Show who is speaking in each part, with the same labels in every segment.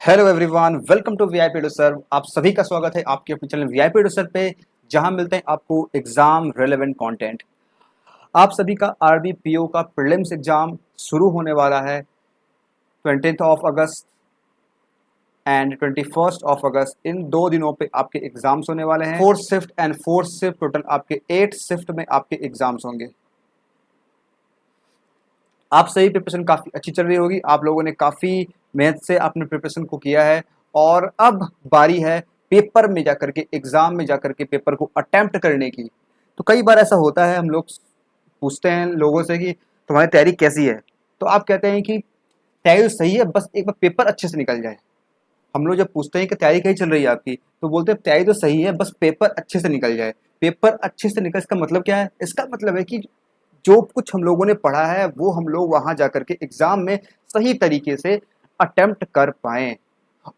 Speaker 1: Hello everyone, welcome to VIP Edusar. आप सभी का स्वागत है आपके अपने चैनल वीआईपी एडुसर पे, जहां मिलते हैं आपको एग्जाम रेलेवेंट कंटेंट। आप सभी का आरबी पीओ का प्रीलिम्स एग्जाम शुरू होने वाला है 20th of August and 21st of August. इन 2 दिनों पे आपके एग्जाम्स होने वाले हैं। Fourth shift and fourth shift, total आपके 8 शिफ्ट में आपके एग्जाम्स होंगे। आप सही प्रिपरेशन काफ़ी अच्छी चल रही होगी, आप लोगों ने काफ़ी मेहनत से अपने प्रिपरेशन को किया है और अब बारी है पेपर में जाकर के, एग्ज़ाम में जाकर के पेपर को अटेम्प्ट करने की। तो कई बार ऐसा होता है, हम लोग पूछते हैं लोगों से कि तुम्हारी तैयारी कैसी है, तो आप कहते हैं कि तैयारी सही है, बस एक बार पेपर अच्छे से निकल जाए। हम लोग जब पूछते हैं कि तैयारी कैसी चल रही है आपकी, तो बोलते हैं तैयारी तो सही है, बस पेपर अच्छे से निकल जाए। पेपर अच्छे से निकल, इसका मतलब क्या है? इसका मतलब है कि जो कुछ हम लोगों ने पढ़ा है वो हम लोग वहां जाकर के एग्जाम में सही तरीके से अटेम्प्ट कर पाएं।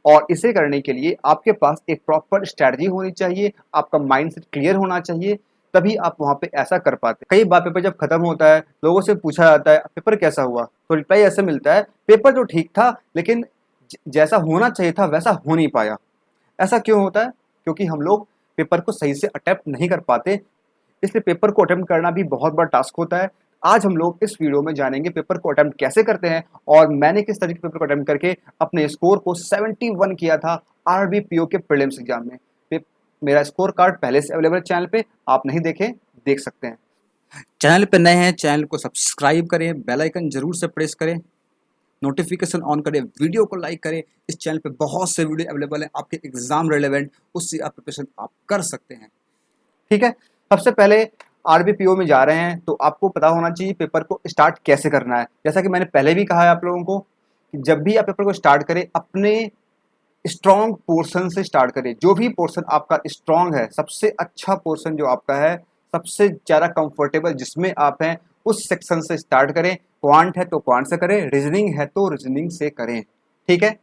Speaker 1: और इसे करने के लिए आपके पास एक प्रॉपर स्ट्रैटेजी होनी चाहिए, आपका माइंडसेट क्लियर होना चाहिए, तभी आप वहां पे ऐसा कर पाते। कई बार पेपर जब खत्म होता है, लोगों से पूछा जाता है पेपर कैसा हुआ, तो रिप्लाई ऐसे मिलता है पेपर तो ठीक था, लेकिन जैसा होना चाहिए था वैसा हो नहीं पाया। ऐसा क्यों होता है? क्योंकि हम लोग पेपर को सही से अटेम्प्ट नहीं कर पाते। इसलिए पेपर को अटेम्प्ट करना भी बहुत बड़ा टास्क होता है। आज हम लोग इस वीडियो में जानेंगे पेपर को अटेम्प्ट कैसे करते हैं और मैंने किस तरीके पेपर को अटेम्प्ट करके अपने स्कोर को 71 किया था आरबीपीओ के प्रीलिम्स एग्जाम में। मेरा स्कोर कार्ड पहले से अवेलेबल है चैनल पे, आप नहीं देखें देख सकते हैं। चैनल पे नए हैं, चैनल को सब्सक्राइब करें, बेल आइकन जरूर से प्रेस करें, नोटिफिकेशन ऑन करें, वीडियो को लाइक करें। इस चैनल पे बहुत से वीडियो अवेलेबल है आपके एग्जाम रिलेवेंट, उससे आप प्रिपरेशन आप कर सकते हैं। ठीक है, सबसे पहले आरबीपीओ में जा रहे हैं तो आपको पता होना चाहिए पेपर को स्टार्ट कैसे करना है। जैसा कि मैंने पहले भी कहा है आप लोगों को कि जब भी आप पेपर को स्टार्ट करें, अपने स्ट्रॉन्ग पोर्शन से स्टार्ट करें। जो भी पोर्शन आपका स्ट्रॉन्ग है, सबसे अच्छा पोर्शन जो आपका है, सबसे ज़्यादा कंफर्टेबल जिसमें आप हैं, उस सेक्शन से स्टार्ट करें। क्वांट है तो क्वांट से करें, रीजनिंग है तो रीजनिंग से करें। ठीक है।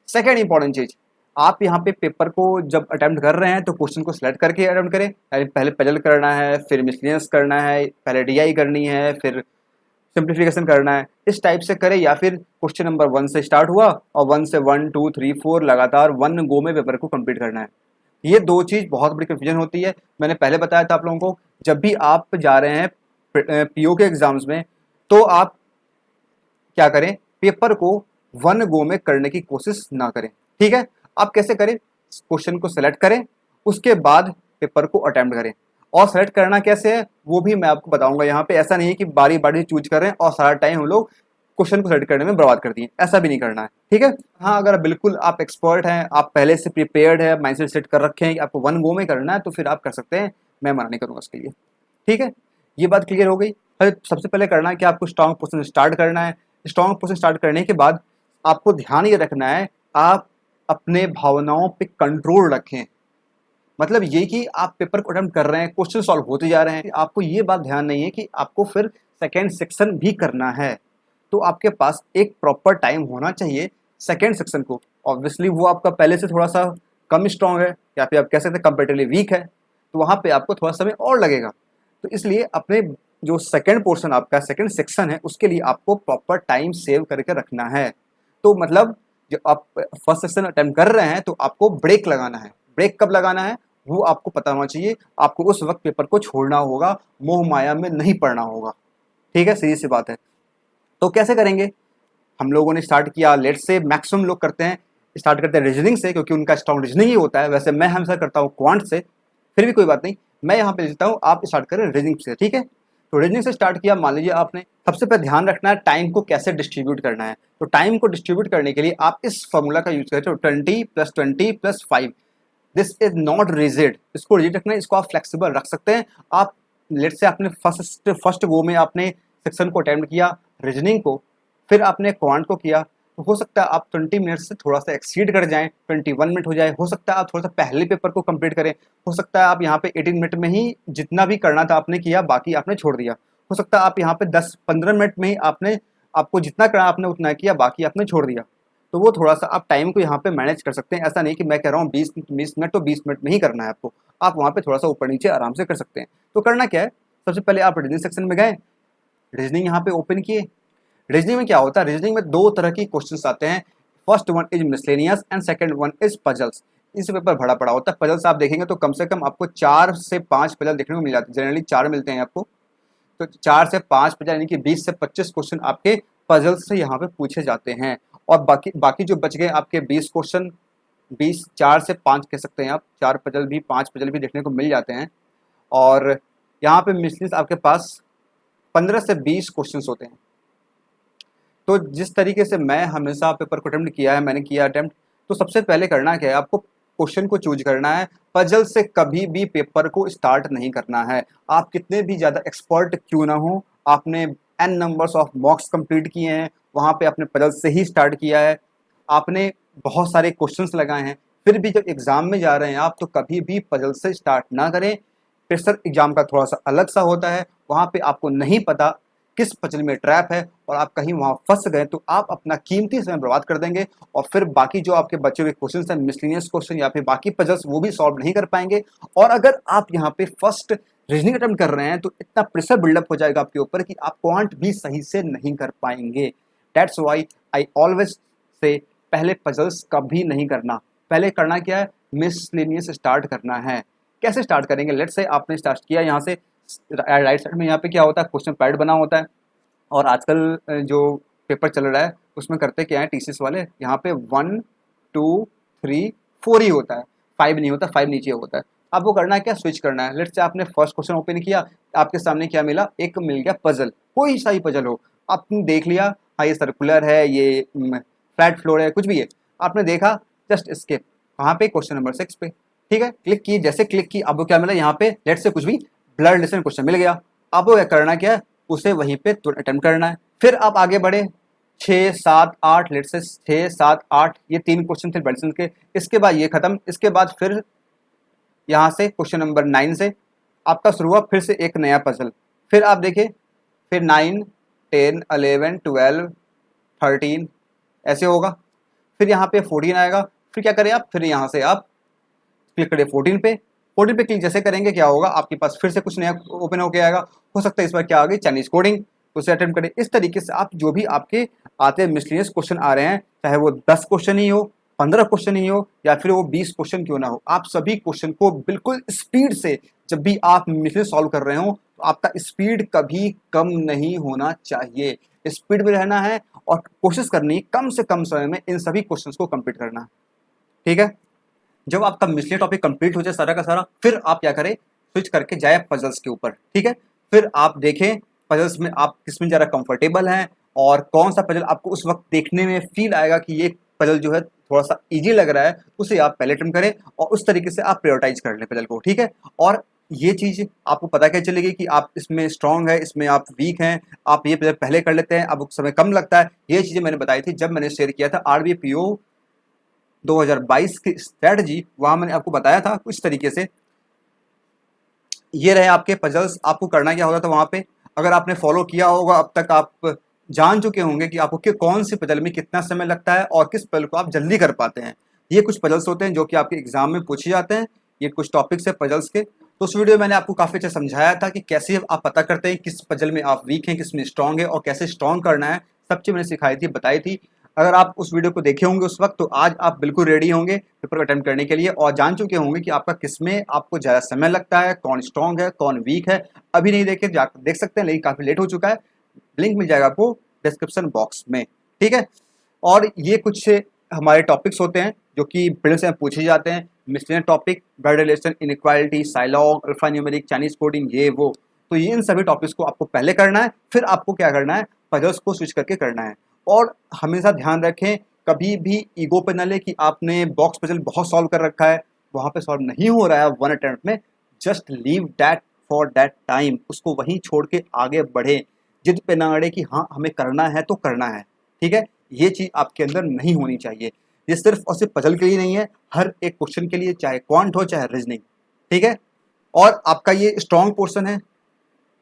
Speaker 1: सेकेंड इंपॉर्टेंट चीज, आप यहाँ पे पेपर को जब अटेम्प्ट कर रहे हैं तो क्वेश्चन को सिलेक्ट करके अटेम्प्ट करें। यानी पहले पजल करना है, फिर मिसलेनियस करना है, पहले डीआई करनी है, फिर सिंप्लीफिकेशन करना है। इस टाइप से करें, या फिर क्वेश्चन नंबर 1 से स्टार्ट हुआ और 1 से 1 2 3 4 लगातार 1 गो में पेपर को कंप्लीट करना है। ये दो चीज बहुत बड़ी कंफ्यूजन होती है। मैंने पहले बताया था आप लोगों को, जब भी आप जा रहे हैं पीओ के एग्जाम्स में, तो आप क्या करें, पेपर को 1 गो में करने की कोशिश ना करें। ठीक है। आप कैसे करें? क्वेश्चन को सेलेक्ट करें, उसके बाद पेपर को अटेम्प्ट करें। और सेलेक्ट करना कैसे है वो भी मैं आपको बताऊंगा। यहाँ पे ऐसा नहीं है कि बारी बारी चूज कर रहे हैं और सारा टाइम हम लोग क्वेश्चन को सेलेक्ट करने में बर्बाद कर दिए, ऐसा भी नहीं करना है। ठीक है। हाँ, अगर बिल्कुल आप एक्सपर्ट हैं, आप पहले से प्रिपेयर्ड है, माइंडसेट सेट कर रखे हैं कि आपको 1 गो में करना है, तो फिर आप कर सकते हैं, मैं मना नहीं करूंगा उसके लिए। ठीक है, ये बात क्लियर हो गई। सबसे पहले करना है कि आपको स्ट्रॉन्ग पोजीशन स्टार्ट करना है। स्ट्रॉन्ग पोजीशन स्टार्ट करने के बाद आपको ध्यान ये रखना है, आप अपने भावनाओं पे कंट्रोल रखें। मतलब ये कि आप पेपर को अटेम्प्ट कर रहे हैं, क्वेश्चन सॉल्व होते जा रहे हैं, आपको ये बात ध्यान नहीं है कि आपको फिर सेकेंड सेक्शन भी करना है। तो आपके पास एक प्रॉपर टाइम होना चाहिए सेकेंड सेक्शन को। ऑब्वियसली वो आपका पहले से थोड़ा सा कम स्ट्रॉन्ग है, या फिर आप कह सकते हैं कंपेरेटिवली वीक है, तो वहाँ पे आपको थोड़ा समय और लगेगा। तो इसलिए अपने जो सेकेंड पोर्शन आपका सेकेंड सेक्शन है, उसके लिए आपको प्रॉपर टाइम सेव करके रखना है। तो मतलब जो आप फर्स्ट सेक्शन अटेम्प्ट कर रहे हैं, तो आपको ब्रेक लगाना है। ब्रेक कब लगाना है वो आपको पता होना चाहिए। आपको उस वक्त पेपर को छोड़ना होगा, मोह माया में नहीं पड़ना होगा। ठीक है, सीधी सी बात है। तो कैसे करेंगे? हम लोगों ने स्टार्ट किया, लेट से मैक्सिमम लोग करते हैं, स्टार्ट करते हैं रीजनिंग से, क्योंकि उनका स्ट्रॉन्ग रीजनिंग ही होता है। वैसे मैं हमेशा करता हूँ क्वांट से, फिर भी कोई बात नहीं, मैं यहाँ पे लेता हूँ, आप स्टार्ट करें रीजनिंग से। ठीक है। तो रीजनिंग से स्टार्ट किया, मान लीजिए आपने, सबसे पहले ध्यान रखना है टाइम को कैसे डिस्ट्रीब्यूट करना है। तो टाइम को डिस्ट्रीब्यूट करने के लिए आप इस फॉर्मूला का यूज करते हो, 20 + 20 + 5। This is not rigid. इसको रिजिड रखना है, इसको आप फ्लेक्सिबल रख सकते हैं। आप लेट से आपने फर्स्ट गो में आपने सेक्शन को अटेम्प्ट किया, रीजनिंग को, फिर आपने क्वांट को किया, तो हो सकता है आप 20 मिनट से थोड़ा सा एक्सीड कर जाएं, 21 मिनट हो जाए। हो सकता है आप थोड़ा सा पहले पेपर को कंप्लीट करें। हो सकता है आप यहाँ पे 18 मिनट में ही जितना भी करना था आपने किया, बाकी आपने छोड़ दिया। हो सकता है आप यहाँ पे 10-15 मिनट में ही आपको जितना करना आपने उतना किया, बाकी आपने छोड़ दिया। तो वो थोड़ा सा आप टाइम को यहाँ पे मैनेज कर सकते हैं। ऐसा नहीं कि मैं कह रहा हूँ 20 मिनट तो 20 मिनट में ही करना है आपको, आप वहाँ पे थोड़ा सा ऊपर नीचे आराम से कर सकते हैं। तो करना क्या है, सबसे पहले आप रीजनिंग सेक्शन में गए, रीजनिंग यहाँ पे ओपन किए। रीजनिंग में क्या होता है, रीजनिंग में 2 तरह की क्वेश्चंस आते हैं। First one is miscellaneous and second one is puzzles. इस पेपर बड़ा पड़ा होता है। पजल्स आप देखेंगे तो कम से कम आपको 4 से 5 पजल देखने को मिल जाते हैं, जनरली 4 मिलते हैं आपको। तो 4 से 5 पजल यानी कि 20 से 25 क्वेश्चन आपके पजल्स से यहाँ पे पूछे जाते हैं। और बाकी बाकी जो बच गए आपके 20 क्वेश्चन, 20 4 से 5 कह सकते हैं आप, 4 पजल भी 5 पजल भी देखने को मिल जाते हैं। और यहाँ पे मिसलिस आपके पास 15 से 20 क्वेश्चंस होते हैं। तो जिस तरीके से मैं हमेशा पेपर को अटेम्प्ट किया है, मैंने किया अटेम्प्ट, तो सबसे पहले करना क्या है, आपको क्वेश्चन को चूज करना है। पजल से कभी भी पेपर को स्टार्ट नहीं करना है। आप कितने भी ज़्यादा एक्सपर्ट क्यों ना हो, आपने n नंबर्स ऑफ मॉक्स कंप्लीट किए हैं, वहाँ पे आपने पजल से ही स्टार्ट किया है, आपने बहुत सारे क्वेश्चंस लगाए हैं, फिर भी जब एग्ज़ाम में जा रहे हैं आप, तो कभी भी पजल से स्टार्ट ना करें। प्रेशर एग्जाम का थोड़ा सा अलग सा होता है, वहाँ पे आपको नहीं पता किस पजल में ट्रैप है और आप कहीं वहाँ फंस गए तो आप अपना कीमती समय बर्बाद कर देंगे और फिर बाकी जो आपके बचे हुए क्वेश्चन हैं, मिसलिनियस क्वेश्चन या फिर बाकी पजल्स, वो भी सॉल्व नहीं कर पाएंगे। और अगर आप यहाँ पे फर्स्ट रीजनिंग अटेम्प्ट कर रहे हैं तो इतना प्रेशर बिल्डअप हो जाएगा आपके ऊपर कि आप क्वांट भी सही से नहीं कर पाएंगे। That's why I always say पहले पजल्स कभी नहीं करना। पहले करना क्या है, मिसलिनियस स्टार्ट करना है। कैसे स्टार्ट करेंगे, लेट्स से आपने स्टार्ट किया यहाँ से, राइट साइड में यहाँ पे क्या होता है, क्वेश्चन पैड बना होता है। और आजकल जो पेपर चल रहा है उसमें करते क्या है टीसीएस वाले, यहाँ पे 1 2 3 4 ही होता है, 5 नहीं होता, 5 नीचे होता है। अब वो करना है क्या, स्विच करना है। लेट्स से आपने फर्स्ट क्वेश्चन ओपन किया, आपके सामने क्या मिला, एक मिल गया पजल, कोई सा ही पजल हो, आपने देख लिया, हाँ ये सर्कुलर है, ये फ्लैट फ्लोर है, कुछ भी है, आपने देखा, जस्ट स्किप। कहाँ पे, क्वेश्चन नंबर 6 पे, ठीक है। क्लिक की, जैसे क्लिक की, अब वो क्या मिला यहाँ पे, लेट्स से कुछ भी ब्लड रिलेशन क्वेश्चन मिल गया। अब वो करना क्या है, उसे वहीं पे अटेम्प्ट करना है। फिर आप आगे बढ़े, 6 7 8, लेट से 6 7 8, ये 3 क्वेश्चन थे मेडिसिन के, इसके बाद ये खत्म। इसके बाद फिर यहाँ से क्वेश्चन नंबर 9 से आपका शुरू हुआ फिर से एक नया पजल। फिर आप देखिए, फिर 9 10 11 12 13 ऐसे होगा। फिर यहाँ पे 14 आएगा। फिर क्या करें आप, फिर यहाँ से आप क्लिक करें 14 पे। 14 पे क्लिक जैसे करेंगे क्या होगा, आपके पास फिर से कुछ नया ओपन होके आएगा। हो सकता है इस बार क्या आ गई, चाइनीज कोडिंग, उसे अटेम्प्ट करें। इस तरीके से आप जो भी आपके आते हैं मिसलिनियस क्वेश्चन आ रहे हैं, चाहे वो 10 क्वेश्चन ही हो, 15 क्वेश्चन ही हो, या फिर वो 20 क्वेश्चन क्यों ना हो, आप सभी क्वेश्चन को बिल्कुल स्पीड से, जब भी आप मिसलिनियस सॉल्व कर रहे हो तो आपका स्पीड कभी कम नहीं होना चाहिए। स्पीड में रहना है और कोशिश करनी है कम से कम समय में इन सभी क्वेश्चंस को कंप्लीट करना, ठीक है। जब आपका मिसलिनियस टॉपिक कंप्लीट हो जाए सारा का सारा, फिर आप क्या करें, स्विच करके जाए पजल्स के ऊपर, ठीक है। फिर आप देखें पजल्स में आप किसमें ज़्यादा कंफर्टेबल हैं और कौन सा पजल आपको उस वक्त देखने में फील आएगा कि ये पजल जो है थोड़ा सा इजी लग रहा है, उसे आप पहले अटेम्प्ट करें और उस तरीके से आप प्रायोरिटाइज कर लें पजल को, ठीक है। और ये चीज़ आपको पता क्या चलेगी कि आप इसमें स्ट्रांग है, इसमें आप वीक हैं, आप ये पजल पहले कर लेते हैं, अब समय कम लगता है। ये चीज़ें मैंने बताई थी जब मैंने शेयर किया था आरबीआई पीओ 2022 की स्ट्रैटेजी, वहां मैंने आपको बताया था कुछ तरीके से। ये रहे आपके पजल्स, आपको करना क्या होता था वहां पे, अगर आपने फॉलो किया होगा अब तक आप जान चुके होंगे कि आपको कौन से पजल में कितना समय लगता है और किस पजल को आप जल्दी कर पाते हैं। ये कुछ पजल्स होते हैं जो कि आपके एग्जाम में पूछे जाते हैं, ये कुछ टॉपिक्स है पजल्स के। तो उस वीडियो में मैंने आपको काफी अच्छा समझाया था कि कैसे आप पता करते हैं किस पजल में आप वीक हैं, किस में स्ट्रांग है और कैसे स्ट्रांग करना है, सब चीज मैंने सिखाई थी, बताई थी। अगर आप उस वीडियो को देखे होंगे उस वक्त, तो आज आप बिल्कुल रेडी होंगे पेपर को अटेम्प्ट करने के लिए और जान चुके होंगे कि आपका किसमें आपको ज़्यादा समय लगता है, कौन स्ट्रांग है, कौन वीक है। अभी नहीं देखे, जा देख सकते हैं, लेकिन काफ़ी लेट हो चुका है। लिंक मिल जाएगा आपको डिस्क्रिप्शन बॉक्स में, ठीक है। और ये कुछ हमारे टॉपिक्स होते हैं जो कि प्रीलिम्स में पूछे जाते हैं। Miscellaneous topic, blood relation, inequality, syllogism, alpha numeric, Chinese coding, ये वो। तो ये इन सभी टॉपिक्स को आपको पहले करना है, फिर आपको क्या करना है, पजल्स को स्विच करके करना है। और हमेशा ध्यान रखें, कभी भी ईगो पे न ले कि आपने बॉक्स पजल बहुत सॉल्व कर रखा है, वहाँ पे सॉल्व नहीं हो रहा है वन अटेम्प्ट में, just leave that for that time, उसको वहीं छोड़ के आगे बढ़े। जिद पे ना अड़े कि हाँ हमें करना है तो करना है, ठीक है। ये चीज़ आपके अंदर नहीं होनी चाहिए। ये सिर्फ और सिर्फ पजल के लिए नहीं है, हर एक क्वेश्चन के लिए, चाहे क्वांट हो चाहे रीजनिंग, ठीक है। और आपका ये स्ट्रॉन्ग पोर्शन है,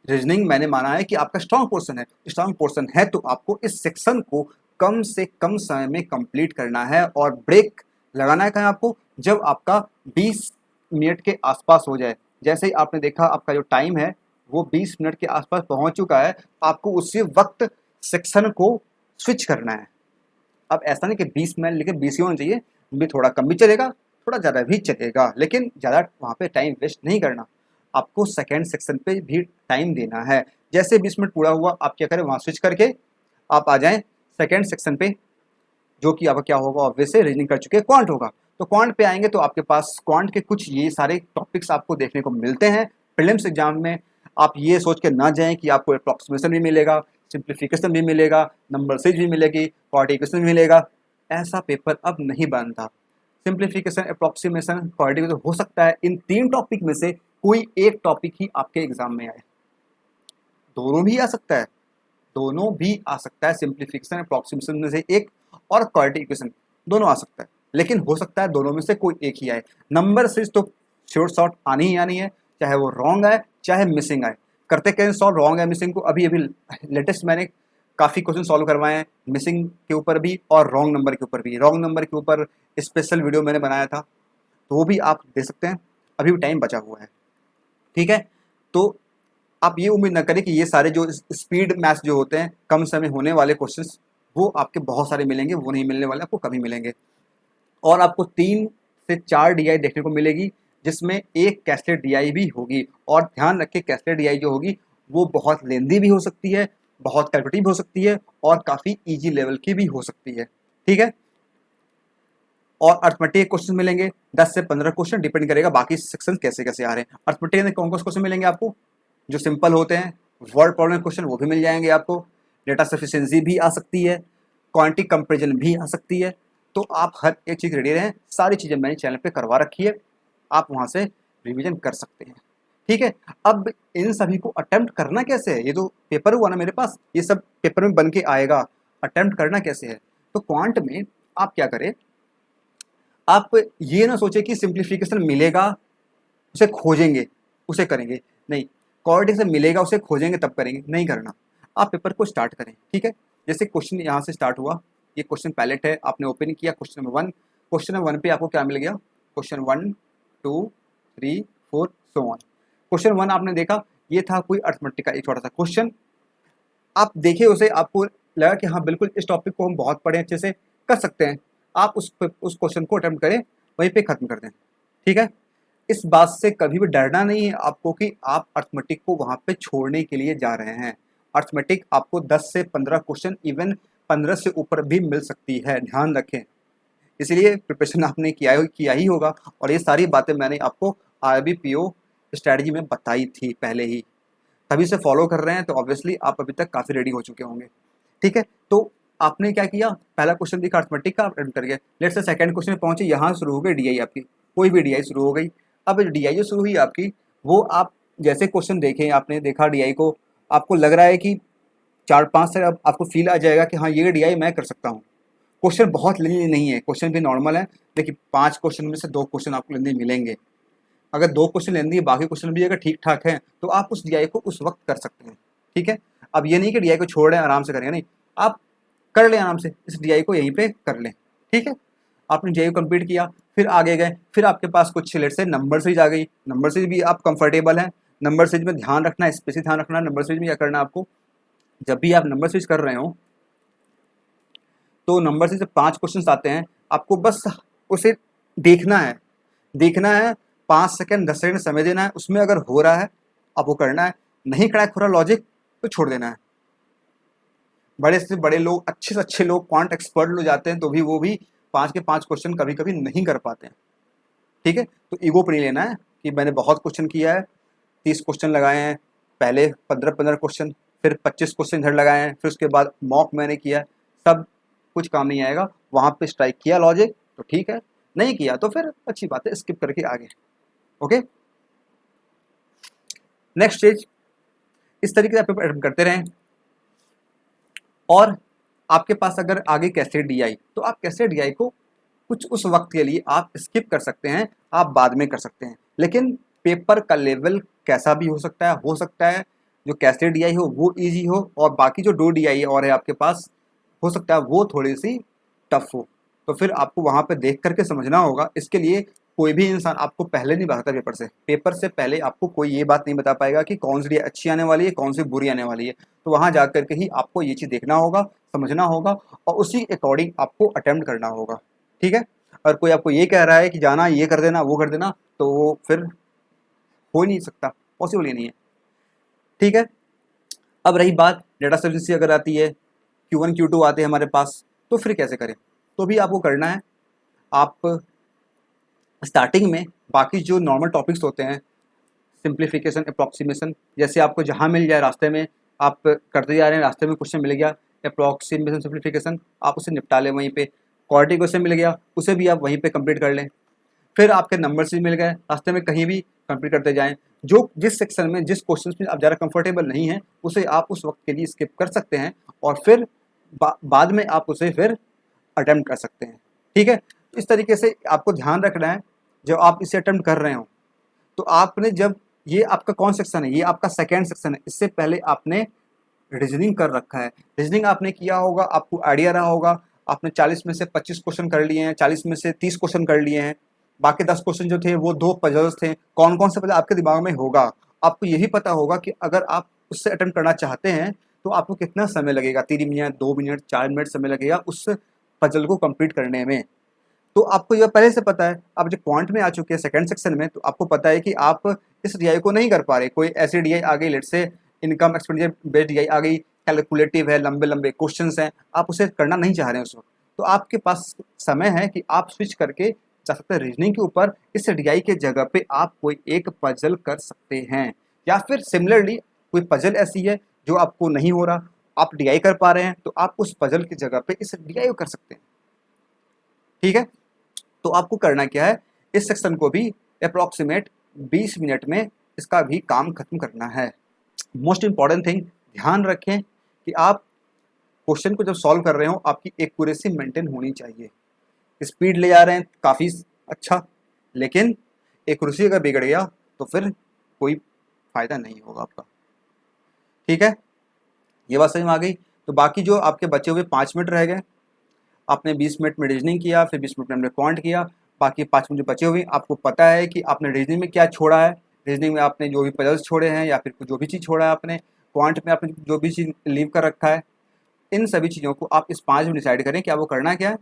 Speaker 1: रीजनिंग मैंने माना है कि आपका स्ट्रॉन्ग पोर्शन है। स्ट्रॉन्ग पोर्शन है तो आपको इस सेक्शन को कम से कम समय में कंप्लीट करना है और ब्रेक लगाना है कहाँ आपको, जब आपका 20 मिनट के आसपास हो जाए। जैसे ही आपने देखा आपका जो टाइम है वो 20 मिनट के आसपास पहुंच चुका है, आपको उसी वक्त सेक्शन को स्विच करना है। अब ऐसा नहीं कि 20 में लेकिन 20 ही होना चाहिए, भी थोड़ा कम भी चलेगा, थोड़ा ज़्यादा भी चलेगा, लेकिन ज़्यादा वहाँ पे टाइम वेस्ट नहीं करना। आपको सेकेंड सेक्शन पे भी टाइम देना है। जैसे 20 मिनट पूरा हुआ, आप क्या करें, वहाँ स्विच करके आप आ जाएं सेकेंड सेक्शन पे, जो कि आपका क्या होगा, ऑब्वियस है रीजनिंग कर चुके क्वांट होगा। तो क्वांट पे आएंगे तो आपके पास क्वांट के कुछ ये सारे टॉपिक्स आपको देखने को मिलते हैं प्रीलिम्स एग्जाम में। आप ये सोच के ना जाएं कि आपको अप्रॉक्सीमेशन भी मिलेगा, सिंप्लीफिकेशन भी मिलेगा, नंबर सीरीज भी मिलेगी, क्वाड्रिकेशन भी मिलेगा। ऐसा पेपर अब नहीं बनता। सिंप्लीफिकेशन, अप्रॉक्सीमेशन, क्वाड्रिकेशन हो सकता है इन 3 टॉपिक में से कोई एक टॉपिक ही आपके एग्जाम में आए, दोनों भी आ सकता है, दोनों भी आ सकता है। सिंप्लीफिकेशन अप्रॉक्सीमेशन में से एक और क्वाड्रिकेशन दोनों आ सकता है, लेकिन हो सकता है दोनों में से कोई एक ही आए। नंबर सीरीज तो श्योर शॉर्ट आनी ही आनी है, चाहे वो रॉन्ग आए चाहे मिसिंग आए। करते कैसे सॉल्व रॉन्ग है मिसिंग को, अभी अभी लेटेस्ट मैंने काफ़ी क्वेश्चन सॉल्व करवाए हैं मिसिंग के ऊपर भी और रॉन्ग नंबर के ऊपर भी। रॉन्ग नंबर के ऊपर स्पेशल वीडियो मैंने बनाया था, तो वो भी आप देख सकते हैं, अभी भी टाइम बचा हुआ है। ठीक है, तो आप ये उम्मीद ना करें कि ये सारे जो स्पीड मैथ्स जो होते हैं कम समय होने वाले क्वेश्चंस वो आपके बहुत सारे मिलेंगे, वो नहीं मिलने वाले, आपको कभी मिलेंगे। और आपको 3 से 4 डीआई देखने को मिलेगी, जिसमें एक कैस्टेड डीआई भी होगी। और ध्यान रखें कैस्टेड डीआई जो होगी वो बहुत लेंदी भी हो सकती है, बहुत कैलकुलेटिव भी हो सकती है और काफ़ी ईजी लेवल की भी हो सकती है। ठीक है, और अर्थमेटिक क्वेश्चन मिलेंगे 10 से 15 क्वेश्चन, डिपेंड करेगा बाकी सेक्शन कैसे कैसे आ रहे हैं। अर्थमेटिक में कौन कौन से क्वेश्चन मिलेंगे आपको, जो सिंपल होते हैं, वर्ड प्रॉब्लम क्वेश्चन वो भी मिल जाएंगे आपको, डेटा सफिशिएंसी भी आ सकती है, क्वांटिटी कंपेरिजन भी आ सकती है। तो आप हर एक चीज़ रेडी रहें, सारी चीज़ें मैंने चैनल पे करवा रखी है, आप वहाँ से रिवीजन कर सकते हैं। ठीक है, अब इन सभी को अटेम्प्ट करना कैसे है, ये तो पेपर हुआ ना मेरे पास, ये सब पेपर में बन के आएगा, अटेम्प्ट करना कैसे है। तो क्वांट में आप क्या करें, आप ये ना सोचे कि सिंप्लीफिकेशन मिलेगा उसे खोजेंगे उसे करेंगे, नहीं, कोऑर्डिनेशन मिलेगा उसे खोजेंगे तब करेंगे, नहीं करना। आप पेपर को स्टार्ट करें। ठीक है, जैसे क्वेश्चन यहाँ से स्टार्ट हुआ, ये क्वेश्चन पैलेट है, आपने ओपन किया क्वेश्चन नंबर 1, क्वेश्चन नंबर 1 पे आपको क्या मिल गया, क्वेश्चन 1 2 3 4 सो ऑन। क्वेश्चन 1 आपने देखा, ये था कोई अर्थमेटिक का एक छोटा सा क्वेश्चन, आप देखिए उसे, आपको लगा कि हाँ बिल्कुल इस टॉपिक को हम बहुत पढ़े अच्छे से कर सकते हैं, आप उस क्वेश्चन को अटेम्प्ट करें, वहीं पे खत्म कर दें। ठीक है, इस बात से कभी भी डरना नहीं है आपको कि आप अर्थमेटिक को वहाँ पे छोड़ने के लिए जा रहे हैं। अर्थमेटिक आपको 10 से 15 क्वेश्चन, इवन 15 से ऊपर भी मिल सकती है, ध्यान रखें। इसलिए प्रिपरेशन आपने किया ही होगा, और ये सारी बातें मैंने आपको RBPO स्ट्रैटेजी में बताई थी पहले ही, तभी से फॉलो कर रहे हैं तो ऑब्वियसली आप अभी तक काफ़ी रेडी हो चुके होंगे। ठीक है, तो आपने क्या किया, पहला क्वेश्चन दिखा अर्थमेटिक का, आप अटेम्प्ट कर गए। लेट्स से सेकंड क्वेश्चन में पहुंचे, यहाँ शुरू हो गई डीआई आपकी, कोई भी डीआई शुरू हो गई। अब डीआई जो शुरू हुई आपकी, वो आप जैसे क्वेश्चन देखें, आपने देखा डीआई को, आपको लग रहा है कि 4-5 से अब आपको फील आ जाएगा कि हाँ ये डीआई मैं कर सकता हूँ। क्वेश्चन बहुत लेंदी नहीं है, क्वेश्चन भी नॉर्मल है, लेकिन 5 क्वेश्चन में से 2 क्वेश्चन आपको लेंदी मिलेंगे। अगर 2 क्वेश्चन लेंदी है, बाकी क्वेश्चन भी अगर ठीक ठाक है तो आप उस डीआई को उस वक्त कर सकते हैं। ठीक है, अब ये नहीं कि डीआई को छोड़ रहे हैं आराम से करेंगे, नहीं, आप कर लें आराम से, इस डीआई को यहीं पे कर लें। ठीक है, आपने डीआई को कंप्लीट किया, फिर आगे गए, फिर आपके पास कुछ लेट से नंबर सीरीज आ गई, नंबर सीरीज भी आप कंफर्टेबल हैं। नंबर सीरीज में ध्यान रखना, स्पेशली ध्यान रखना, नंबर सीरीज में क्या करना है आपको, जब भी आप नंबर सीरीज कर रहे हो तो नंबर सीरीज से 5 क्वेश्चन आते हैं, आपको बस उसे देखना है, 5 सेकंड 10 सेकंड समय देना है, उसमें अगर हो रहा है अब वो करना है, नहीं क्रैक हो रहा लॉजिक तो छोड़ देना है। बड़े से बड़े लोग, अच्छे से अच्छे लोग, क्वांट एक्सपर्ट लोग जाते हैं तो भी वो भी 5 के 5 क्वेश्चन कभी कभी नहीं कर पाते हैं। ठीक है, तो ईगो पर नहीं लेना है कि मैंने बहुत क्वेश्चन किया है, 30 क्वेश्चन लगाए हैं, पहले 15 क्वेश्चन, फिर 25 क्वेश्चन इधर लगाए हैं, फिर उसके बाद मॉक मैंने किया, सब कुछ काम नहीं आएगा। वहाँ पे स्ट्राइक किया लॉजिक तो ठीक है, नहीं किया तो फिर अच्छी बात है, स्किप करके आगे। ओके, नेक्स्ट स्टेज, इस तरीके से आप पेपर करते रहें। और आपके पास अगर आगे कैसे डीआई, तो आप कैसे डीआई को कुछ उस वक्त के लिए आप स्किप कर सकते हैं, आप बाद में कर सकते हैं, लेकिन पेपर का लेवल कैसा भी हो सकता है जो कैसे डीआई हो वो इजी हो, और बाकी जो 2 डीआई और है आपके पास, हो सकता है वो थोड़ी सी टफ हो। तो फिर आपको वहाँ पे देख करके समझना होगा, इसके लिए कोई भी इंसान आपको पहले नहीं बताता पेपर से पहले आपको कोई ये बात नहीं बता पाएगा कि कौन सी अच्छी आने वाली है, कौन सी बुरी आने वाली है। तो वहाँ जा करके ही आपको ये चीज़ देखना होगा, समझना होगा और उसी अकॉर्डिंग आपको अटेम्प्ट करना होगा। ठीक है, और कोई आपको ये कह रहा है कि जाना ये कर देना वो कर देना, तो वो फिर हो ही नहीं सकता, पॉसिबल ही नहीं है। ठीक है, अब रही बात डेटा सर्विस अगर आती है, Q1 Q2 आते हैं हमारे पास, तो फिर कैसे करें? तो भी आपको करना है, आप स्टार्टिंग में बाकी जो नॉर्मल टॉपिक्स होते हैं, सिंप्लीफिकेशन, अप्रॉक्सीमेशन, जैसे आपको जहाँ मिल जाए रास्ते में आप करते जा रहे हैं, रास्ते में क्वेश्चन मिल गया अप्रॉक्सीमेशन सिंप्लीफिकेशन, आप उसे निपटा लें वहीं पे। क्वाड्रेटिक क्वेश्चन मिल गया, उसे भी आप वहीं पे कंप्लीट कर लें। फिर आपके नंबर्स भी मिल गए, रास्ते में कहीं भी कंप्लीट करते जाएं। जो जिस सेक्शन में जिस क्वेश्चन में आप ज़्यादा कंफर्टेबल नहीं है उसे आप उस वक्त के लिए स्किप कर सकते हैं और फिर बाद में आप उसे फिर अटेम्प्ट कर सकते हैं। ठीक है, इस तरीके से आपको ध्यान रखना है जब आप इसे अटेम्प्ट कर रहे हो। तो आपने जब ये आपका कौन सेक्शन है, ये आपका सेकेंड सेक्शन है, इससे पहले आपने रीजनिंग कर रखा है। रीजनिंग आपने किया होगा, आपको आइडिया रहा होगा, आपने 40 में से 25 क्वेश्चन कर लिए हैं, 40 में से 30 क्वेश्चन कर लिए हैं, बाकी 10 क्वेश्चन जो थे वो 2 पजल्स थे। कौन कौन से पजल आपके दिमाग में होगा, आपको यही पता होगा कि अगर आप उससे अटेम्प्ट करना चाहते हैं तो आपको कितना समय लगेगा, 3 मिनट, 2 मिनट, 4 मिनट समय लगेगा उस पजल को कंप्लीट करने में। तो आपको यह पहले से पता है। आप जब पॉइंट में आ चुके हैं सेकंड सेक्शन में, तो आपको पता है कि आप इस डीआई को नहीं कर पा रहे। कोई ऐसी डीआई आ गई, लेट से इनकम एक्सपेंडिचर बेस्ड डीआई आ गई, कैलकुलेटिव है, लंबे लंबे क्वेश्चंस हैं, आप उसे करना नहीं चाह रहे हैं उस वक्त, तो आपके पास समय है कि आप स्विच करके जा सकते हैं रीजनिंग के ऊपर। इस डीआई के जगह पे आप कोई एक पजल कर सकते हैं, या फिर सिमिलरली कोई पजल ऐसी है जो आपको नहीं हो रहा, आप डीआई कर पा रहे हैं, तो आप उस पजल की जगह पे इस डीआई को कर सकते हैं। ठीक है, तो आपको करना क्या है, इस सेक्शन को भी अप्रॉक्सीमेट 20 मिनट में इसका भी काम खत्म करना है। मोस्ट इंपॉर्टेंट थिंग, ध्यान रखें कि आप क्वेश्चन को जब सॉल्व कर रहे हो आपकी एक्यूरेसी मेंटेन होनी चाहिए। स्पीड ले जा रहे हैं काफ़ी अच्छा, लेकिन एक्यूरेसी अगर बिगड़ गया तो फिर कोई फायदा नहीं होगा आपका। ठीक है, ये बात समझ में आ गई। तो बाकी जो आपके बचे हुए 5 मिनट रह गए, आपने 20 मिनट में रीजनिंग किया, फिर 20 मिनट में हमने क्वांट किया, बाकी 5 मिनट जो बचे हुए आपको पता है कि आपने रीजनिंग में क्या छोड़ा है। रीजनिंग में आपने जो भी पजल्स छोड़े हैं या फिर जो भी चीज़ छोड़ा है आपने, क्वांट में आपने जो भी चीज़ लीव कर रखा है, इन सभी चीज़ों को आप इस 5 में डिसाइड करें कि आपको करना क्या है।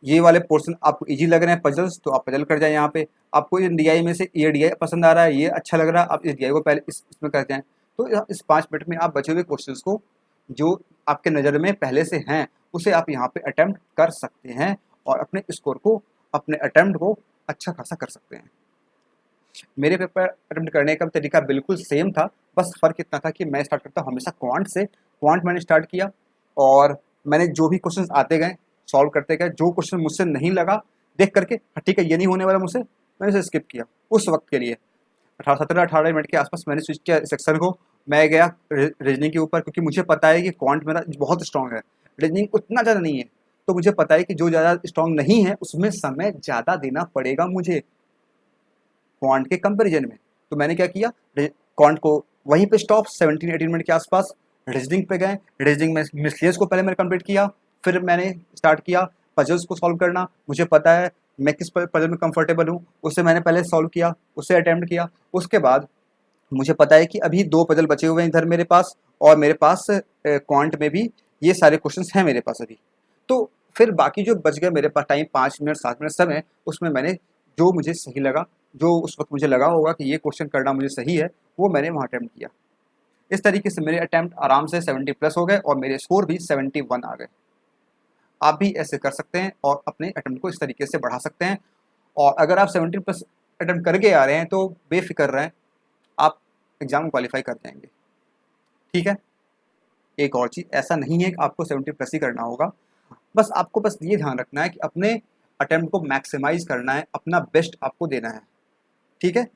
Speaker 1: ये वाले पोर्शन आपको इजी लग रहे हैं पजल्स, तो आप पजल कर जाए यहाँ पे। आपको इन डीआई में से ये डीआई पसंद आ रहा है, ये अच्छा लग रहा है, आप इस डीआई को पहले इसमें कर जाएँ। तो इस 5 मिनट में आप बचे हुए क्वेश्चन को जो आपके नज़र में पहले से हैं उसे आप यहाँ पे अटेम्प्ट कर सकते हैं और अपने स्कोर को, अपने अटेम्प्ट को अच्छा खासा कर सकते हैं। मेरे पेपर अटेम्प्ट करने का तरीका बिल्कुल सेम था, बस फ़र्क इतना था कि मैं स्टार्ट करता हूँ हमेशा क्वांट से। क्वांट मैंने स्टार्ट किया और मैंने जो भी क्वेश्चन आते गए सॉल्व करते गए। जो क्वेश्चन मुझसे नहीं लगा देख करके, ठीक है ये नहीं होने वाला मुझसे, मैंने उसे स्किप किया उस वक्त के लिए। 17-18 मिनट के आसपास मैंने स्विच किया सेक्शन को। मैं गया रीजनिंग के ऊपर, क्योंकि मुझे पता है कि क्वांट मेरा बहुत स्ट्रॉन्ग है, रीजनिंग उतना ज़्यादा नहीं है। तो मुझे पता है कि जो ज़्यादा स्ट्रॉन्ग नहीं है उसमें समय ज़्यादा देना पड़ेगा मुझे क्वांट के कंपैरिजन में। तो मैंने क्या किया, क्वांट को वहीं पे स्टॉप 17-18 मिनट के आसपास। रीजनिंग पे गए, रीजनिंग में मिसलियस को पहले मैंने कंप्लीट किया, फिर मैंने स्टार्ट किया पजल्स को सॉल्व करना। मुझे पता है मैं किस पजल में कंफर्टेबल हूँ, उसे मैंने पहले सॉल्व किया, उसे अटेम्प्ट किया। उसके बाद मुझे पता है कि अभी 2 पजल बचे हुए हैं इधर मेरे पास, और मेरे पास क्वांट में भी ये सारे क्वेश्चंस हैं मेरे पास अभी। तो फिर बाकी जो बच गए मेरे पास टाइम 5 मिनट 7 मिनट समय, उसमें मैंने जो मुझे सही लगा, जो उस वक्त मुझे लगा होगा कि ये क्वेश्चन करना मुझे सही है, वो मैंने वहाँ अटैम्प्ट किया। इस तरीके से मेरे अटैम्प्ट आराम से 70 प्लस हो गए और मेरे स्कोर भी 71 आ गए। आप भी ऐसे कर सकते हैं और अपने अटैम्प्ट को इस तरीके से बढ़ा सकते हैं। और अगर आप 70 प्लस अटैम्प्ट करके आ रहे हैं तो बेफिक्र रहें, आप एग्ज़ाम क्वालिफाई कर जाएंगे। ठीक है, एक और चीज़, ऐसा नहीं है कि आपको 70 प्लस ही करना होगा, बस आपको बस ये ध्यान रखना है कि अपने अटेम्प्ट को मैक्सिमाइज करना है, अपना बेस्ट आपको देना है। ठीक है,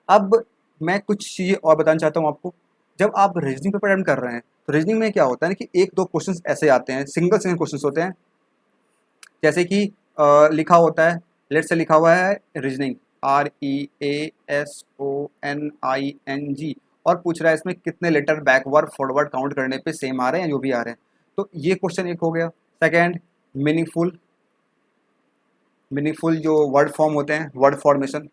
Speaker 1: अब मैं कुछ चीज़ें और बताना चाहता हूँ आपको। जब आप रीजनिंग पेपर अटेम्प्ट कर रहे हैं तो रीजनिंग में क्या होता है ना कि 1-2 क्वेश्चंस ऐसे आते हैं, सिंगल क्वेश्चंस होते हैं। जैसे कि लिखा होता है, लेट से लिखा हुआ है रीजनिंग REASONING, और पूछ रहा है इसमें कितने लेटर बैकवर्ड फॉरवर्ड काउंट करने पे सेम आ रहे हैं, जो भी आ रहे हैं। तो ये क्वेश्चन एक हो गया। सेकेंड, मीनिंगफुल मीनिंगफुल जो वर्ड फॉर्म होते हैं, वर्ड फॉर्मेशन,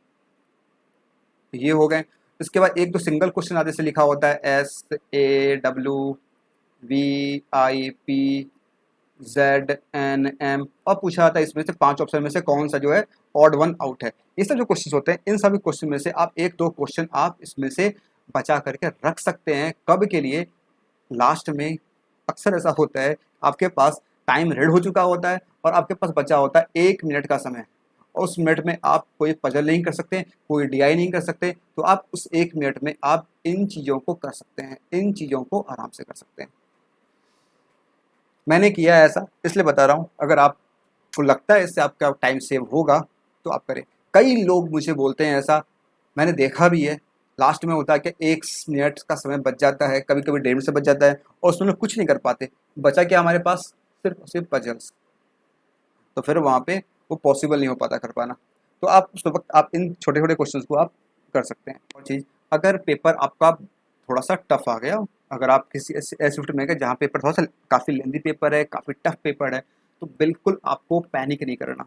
Speaker 1: ये हो गए। इसके बाद एक दो सिंगल क्वेश्चन आधे से लिखा होता है, SAWVIPZNM, और पूछा जाता है इसमें से 5 ऑप्शन में से कौन सा जो है ऑड वन आउट है। ये सब जो क्वेश्चन होते हैं, इन सभी क्वेश्चन में से आप एक दो क्वेश्चन आप इसमें से बचा करके रख सकते हैं। कब के लिए? लास्ट में अक्सर ऐसा होता है आपके पास टाइम रेड हो चुका होता है और आपके पास बचा होता है 1 मिनट का समय, और उस मिनट में आप कोई पजल नहीं कर सकते, कोई डीआई नहीं कर सकते, तो आप उस 1 मिनट में आप इन चीज़ों को कर सकते हैं, इन चीज़ों को आराम से कर सकते हैं। मैंने किया है ऐसा, इसलिए बता रहा हूँ। अगर आपको लगता है इससे आपका टाइम सेव होगा तो आप करें। कई लोग मुझे बोलते हैं ऐसा, मैंने देखा भी है, लास्ट में होता है कि 1 मिनट का समय बच जाता है, कभी कभी 1.5 मिनट से बच जाता है, और उसमें लोग कुछ नहीं कर पाते। बचा क्या हमारे पास? सिर्फ और सिर्फ पजल्स। तो फिर वहाँ पे वो पॉसिबल नहीं हो पाता कर पाना। तो आप उस वक्त आप इन छोटे छोटे क्वेश्चन को आप कर सकते हैं। और चीज़, अगर पेपर आपका थोड़ा सा टफ आ गया, अगर आप किसी ऐसे शिफ्ट में गए जहाँ पेपर थोड़ा सा काफ़ी लेंदी पेपर है, काफ़ी टफ पेपर है, तो बिल्कुल आपको पैनिक नहीं करना।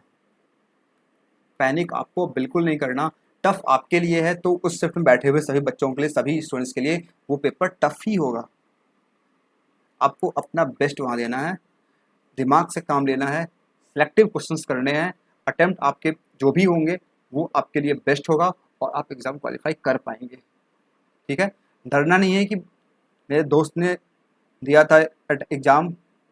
Speaker 1: पैनिक आपको बिल्कुल नहीं करना। टफ आपके लिए है तो उस शिफ्ट में बैठे हुए सभी बच्चों के लिए, सभी स्टूडेंट्स के लिए वो पेपर टफ ही होगा। आपको अपना बेस्ट वहाँ देना है, दिमाग से काम लेना है, सिलेक्टिव क्वेश्चंस करने हैं। अटेम्प्ट आपके जो भी होंगे वो आपके लिए बेस्ट होगा और आप एग्ज़ाम क्वालिफाई कर पाएंगे। ठीक है, डरना नहीं है। कि मेरे दोस्त ने दिया था एग्ज़ाम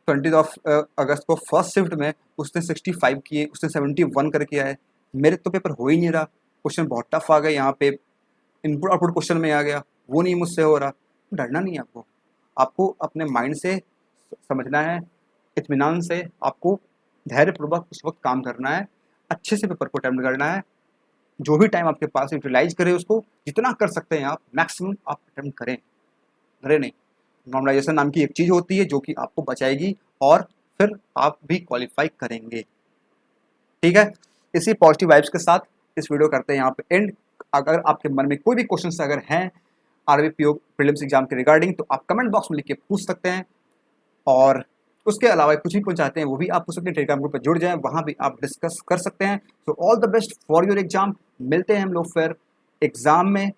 Speaker 1: 20 अगस्त को फर्स्ट शिफ्ट में, उसने 65 किए, उसने 71 करके आया है। मेरे तो पेपर हो ही नहीं रहा, क्वेश्चन बहुत टफ आ गए, यहाँ पे इनपुट आउटपुट क्वेश्चन में आ गया, वो नहीं मुझसे हो रहा। डरना नहीं है आपको, आपको अपने माइंड से समझना है, इत्मीनान से आपको धैर्यपूर्वक उस वक्त काम करना है, अच्छे से पेपर को अटेम्प्ट करना है। जो भी टाइम आपके पास यूटिलाइज करें उसको, जितना कर सकते हैं आप मैक्सिमम आप अटेम्प्ट करें, डरे नहीं। नॉर्मलाइजेशन नाम की एक चीज़ होती है जो कि आपको बचाएगी और फिर आप भी क्वालिफाई करेंगे। ठीक है, इसी पॉजिटिव वाइब्स के साथ इस वीडियो करते हैं यहाँ पे एंड। अगर आपके मन में कोई भी क्वेश्चन अगर हैं आरबीपीओ प्रीलिम्स एग्जाम के रिगार्डिंग, तो आप कमेंट बॉक्स में लिख के पूछ सकते हैं। और उसके अलावा कुछ भी पूछ चाहते हैं वो भी आप पूछ सकते हैं, टेलीग्राम ग्रुप पर जुड़ जाएं, वहाँ भी आप डिस्कस कर सकते हैं। तो all the best for your exam. मिलते हैं हम लोग फिर एग्ज़ाम में।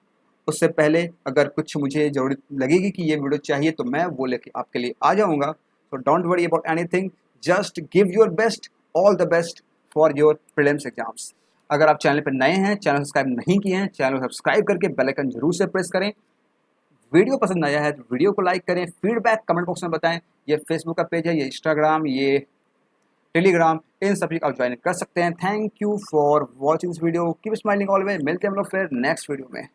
Speaker 1: उससे पहले अगर कुछ मुझे ज़रूरत लगेगी कि ये वीडियो चाहिए तो मैं वो लेके आपके लिए आ जाऊँगा। So don't worry about anything, just give your best, all the best for your prelims exams. अगर आप चैनल पर नए हैं, चैनल सब्सक्राइब नहीं किए हैं, चैनल सब्सक्राइब करके बेल आइकन जरूर से प्रेस करें। वीडियो पसंद आया है तो वीडियो को लाइक करें, फीडबैक कमेंट बॉक्स में बताएं। ये फेसबुक का पेज है, ये इंस्टाग्राम, ये टेलीग्राम, इन सभी आप ज्वाइन कर सकते हैं। Thank you for watching this video, keep smiling always. मिलते हैं हम लोग फिर नेक्स्ट वीडियो में।